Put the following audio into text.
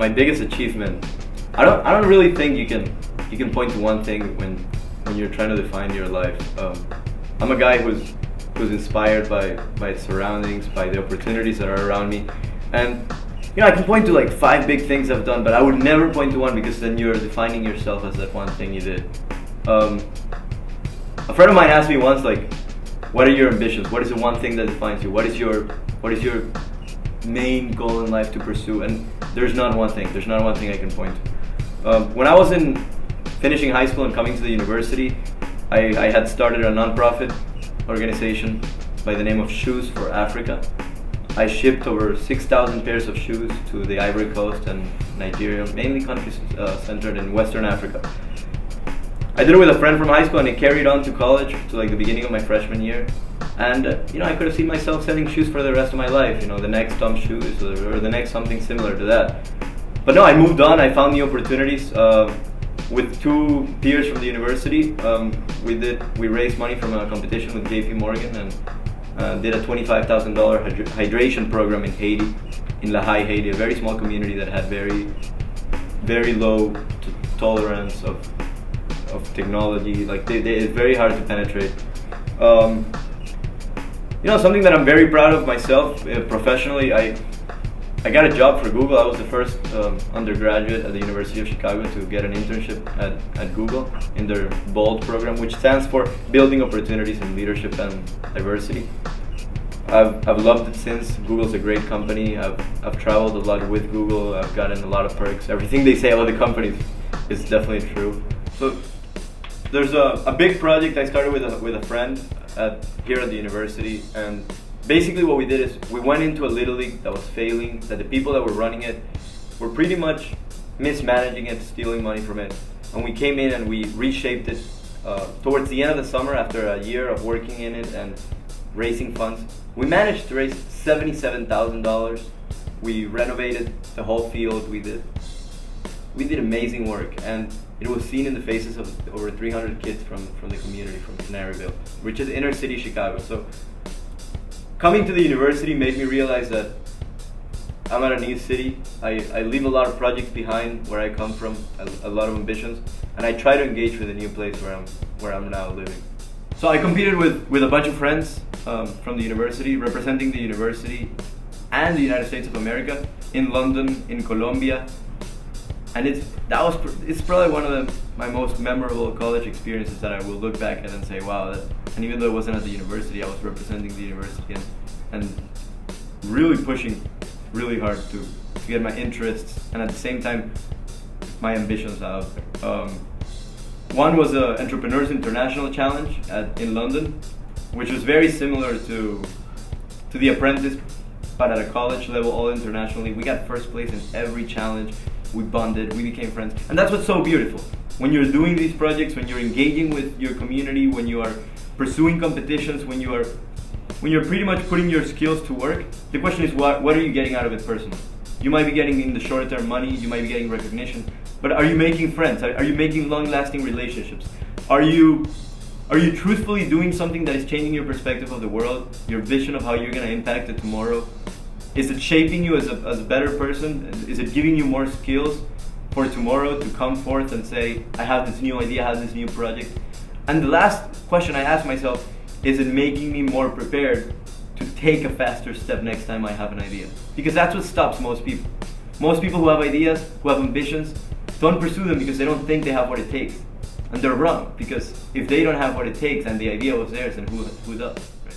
my biggest achievement. I don't really think you can point to one thing when you're trying to define your life. I'm a guy who's inspired by its surroundings, by the opportunities that are around me, and I can point to like 5 big things I've done, but I would never point to one, because then you're defining yourself as that one thing you did. A friend of mine asked me once, like, what are your ambitions? What is the one thing that defines you? What is your main goal in life to pursue? And there's not one thing. There's not one thing I can point to. When I was finishing high school and coming to the university, I had started a non-profit organization by the name of Shoes for Africa. I shipped over 6,000 pairs of shoes to the Ivory Coast and Nigeria, mainly countries centered in Western Africa. I did it with a friend from high school, and it carried on to college, to like the beginning of my freshman year. And I could have seen myself selling shoes for the rest of my life. The next Tom Shoes or the next something similar to that. But no, I moved on. I found new opportunities. With 2 peers from the university, we raised money from a competition with JP Morgan, and did a $25,000 hydration program in Haiti, in La Haye, Haiti, a very small community that had very, very low tolerance of technology. Like it's very hard to penetrate. Something that I'm very proud of myself professionally. I got a job for Google. I was the first undergraduate at the University of Chicago to get an internship at Google in their BOLD program, which stands for Building Opportunities in Leadership and Diversity. I've loved it since. Google's a great company. I've traveled a lot with Google. I've gotten a lot of perks. Everything they say about the companies is definitely true. So there's a big project I started with a friend here at the university, and basically what we did is we went into a little league that was failing, that the people that were running it were pretty much mismanaging it, stealing money from it, and we came in and we reshaped it. Towards the end of the summer, after a year of working in it and raising funds, we managed to raise $77,000. We renovated the whole field. We did amazing work, and it was seen in the faces of over 300 kids from the community, from Canaryville, which is inner city Chicago. So coming to the university made me realize that I'm at a new city. I leave a lot of projects behind where I come from, a lot of ambitions, and I try to engage with a new place where I'm now living. So I competed with a bunch of friends from the university, representing the university and the United States of America in London, in Colombia. And it's probably one of my most memorable college experiences that I will look back at and say, wow. And even though it wasn't at the university, I was representing the university and really pushing really hard to get my interests and at the same time my ambitions out there. One was the Entrepreneurs International Challenge in London, which was very similar to The Apprentice, but at a college level, all internationally. We got first place in every challenge. We bonded, we became friends, and that's what's so beautiful. When you're doing these projects, when you're engaging with your community, when you are pursuing competitions, when you're pretty much putting your skills to work, the question is what are you getting out of it personally? You might be getting in the short term money, you might be getting recognition, but are you making friends? Are you making long-lasting relationships? Are you truthfully doing something that is changing your perspective of the world, your vision of how you're going to impact it tomorrow? Is it shaping you as a better person? Is it giving you more skills for tomorrow to come forth and say, I have this new idea, I have this new project? And the last question I ask myself, is it making me more prepared to take a faster step next time I have an idea? Because that's what stops most people. Most people who have ideas, who have ambitions, don't pursue them because they don't think they have what it takes. And they're wrong, because if they don't have what it takes and the idea was theirs, then who does? Right?